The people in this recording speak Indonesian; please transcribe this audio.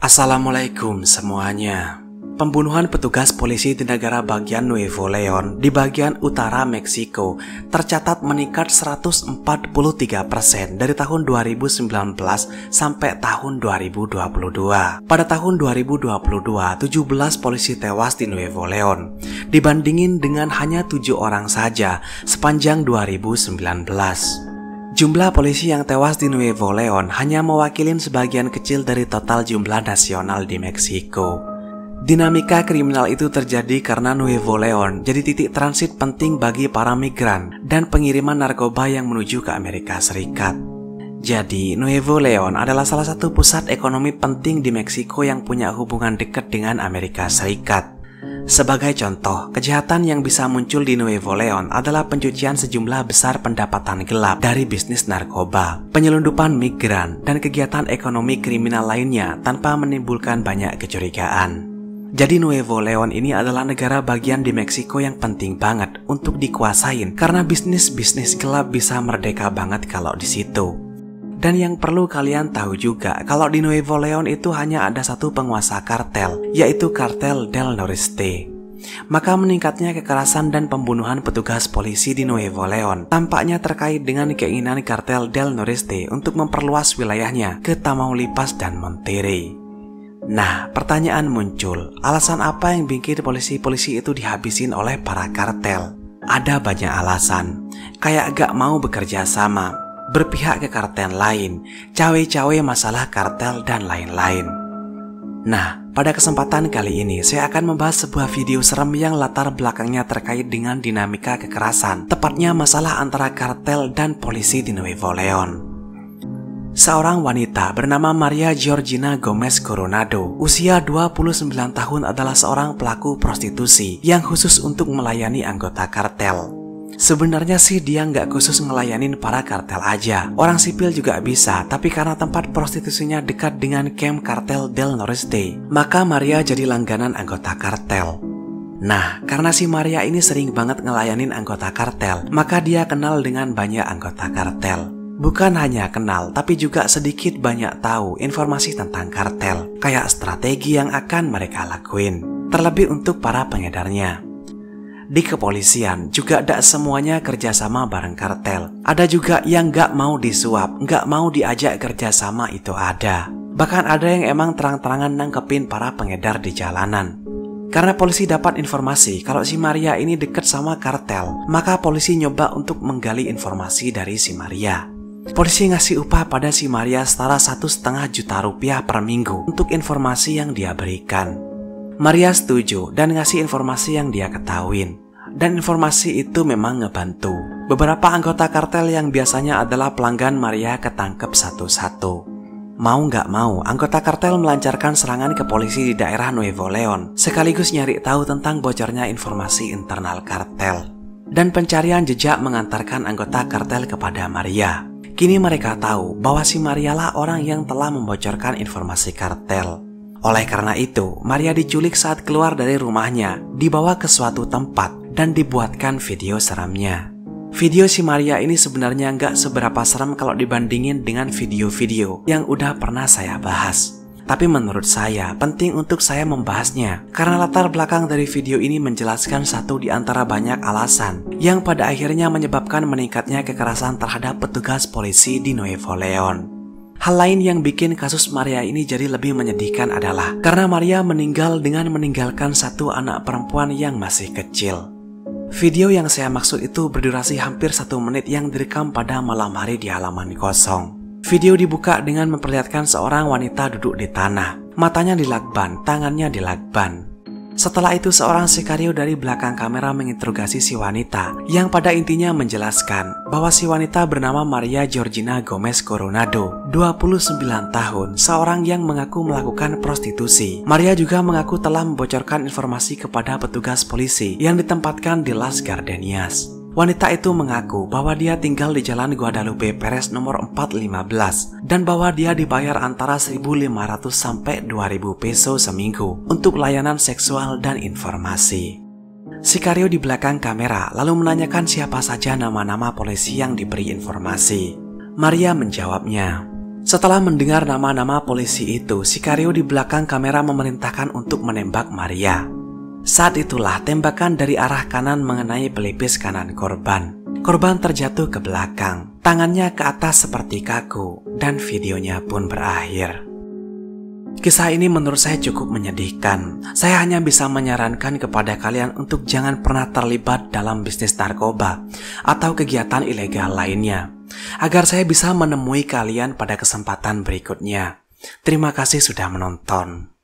Assalamualaikum semuanya. Pembunuhan petugas polisi di negara bagian Nuevo León di bagian utara Meksiko tercatat meningkat 143% dari tahun 2019 sampai tahun 2022. Pada tahun 2022, 17 polisi tewas di Nuevo León, dibandingin dengan hanya 7 orang saja sepanjang 2019. Jumlah polisi yang tewas di Nuevo León hanya mewakili sebagian kecil dari total jumlah nasional di Meksiko. Dinamika kriminal itu terjadi karena Nuevo León jadi titik transit penting bagi para migran dan pengiriman narkoba yang menuju ke Amerika Serikat. Jadi, Nuevo León adalah salah satu pusat ekonomi penting di Meksiko yang punya hubungan dekat dengan Amerika Serikat. Sebagai contoh, kejahatan yang bisa muncul di Nuevo León adalah pencucian sejumlah besar pendapatan gelap dari bisnis narkoba, penyelundupan migran, dan kegiatan ekonomi kriminal lainnya tanpa menimbulkan banyak kecurigaan. Jadi Nuevo León ini adalah negara bagian di Meksiko yang penting banget untuk dikuasain karena bisnis-bisnis gelap bisa merdeka banget kalau di situ. Dan yang perlu kalian tahu juga, kalau di Nuevo León itu hanya ada satu penguasa kartel, yaitu kartel Del Noreste. Maka meningkatnya kekerasan dan pembunuhan petugas polisi di Nuevo León tampaknya terkait dengan keinginan kartel Del Noreste untuk memperluas wilayahnya ke Tamaulipas dan Monterrey. Nah, pertanyaan muncul, alasan apa yang bikin polisi-polisi itu dihabisin oleh para kartel? Ada banyak alasan, kayak gak mau bekerja sama, berpihak ke kartel lain, cawe-cawe masalah kartel, dan lain-lain. Nah, pada kesempatan kali ini saya akan membahas sebuah video serem yang latar belakangnya terkait dengan dinamika kekerasan, tepatnya masalah antara kartel dan polisi di Nuevo León. Seorang wanita bernama Maria Georgina Gomez Coronado, usia 29 tahun, adalah seorang pelaku prostitusi yang khusus untuk melayani anggota kartel. Sebenarnya sih dia nggak khusus ngelayanin para kartel aja, orang sipil juga bisa, tapi karena tempat prostitusinya dekat dengan camp kartel Del Noreste, maka Maria jadi langganan anggota kartel. Nah, karena si Maria ini sering banget ngelayanin anggota kartel, maka dia kenal dengan banyak anggota kartel. Bukan hanya kenal, tapi juga sedikit banyak tahu informasi tentang kartel, kayak strategi yang akan mereka lakuin, terlebih untuk para pengedarnya. Di kepolisian juga tidak semuanya kerjasama bareng kartel. Ada juga yang gak mau disuap, gak mau diajak kerjasama, itu ada. Bahkan ada yang emang terang-terangan nangkepin para pengedar di jalanan. Karena polisi dapat informasi kalau si Maria ini deket sama kartel, maka polisi nyoba untuk menggali informasi dari si Maria. Polisi ngasih upah pada si Maria setara 1,5 juta rupiah per minggu untuk informasi yang dia berikan. Maria setuju dan ngasih informasi yang dia ketahuin. Dan informasi itu memang ngebantu. Beberapa anggota kartel yang biasanya adalah pelanggan Maria ketangkep satu-satu. Mau nggak mau, anggota kartel melancarkan serangan ke polisi di daerah Nuevo León, sekaligus nyari tahu tentang bocornya informasi internal kartel. Dan pencarian jejak mengantarkan anggota kartel kepada Maria. Kini mereka tahu bahwa si Maria lah orang yang telah membocorkan informasi kartel. Oleh karena itu, Maria diculik saat keluar dari rumahnya, dibawa ke suatu tempat, dan dibuatkan video seramnya. Video si Maria ini sebenarnya nggak seberapa serem kalau dibandingin dengan video-video yang udah pernah saya bahas. Tapi menurut saya, penting untuk saya membahasnya, karena latar belakang dari video ini menjelaskan satu di antara banyak alasan yang pada akhirnya menyebabkan meningkatnya kekerasan terhadap petugas polisi di Nuevo León. Hal lain yang bikin kasus Maria ini jadi lebih menyedihkan adalah karena Maria meninggal dengan meninggalkan satu anak perempuan yang masih kecil. Video yang saya maksud itu berdurasi hampir 1 menit yang direkam pada malam hari di halaman kosong. Video dibuka dengan memperlihatkan seorang wanita duduk di tanah, matanya dilakban, tangannya dilakban. Setelah itu seorang sikario dari belakang kamera menginterogasi si wanita yang pada intinya menjelaskan bahwa si wanita bernama Maria Georgina Gomez Coronado, 29 tahun, seorang yang mengaku melakukan prostitusi. Maria juga mengaku telah membocorkan informasi kepada petugas polisi yang ditempatkan di Las Gardenias. Wanita itu mengaku bahwa dia tinggal di Jalan Guadalupe Perez nomor 415 dan bahwa dia dibayar antara 1.500 sampai 2.000 peso seminggu untuk layanan seksual dan informasi. Sikario di belakang kamera lalu menanyakan siapa saja nama-nama polisi yang diberi informasi. Maria menjawabnya. Setelah mendengar nama-nama polisi itu, Sikario di belakang kamera memerintahkan untuk menembak Maria. Saat itulah tembakan dari arah kanan mengenai pelipis kanan korban. Korban terjatuh ke belakang, tangannya ke atas seperti kaku, dan videonya pun berakhir. Kisah ini menurut saya cukup menyedihkan. Saya hanya bisa menyarankan kepada kalian untuk jangan pernah terlibat dalam bisnis narkoba atau kegiatan ilegal lainnya, agar saya bisa menemui kalian pada kesempatan berikutnya. Terima kasih sudah menonton.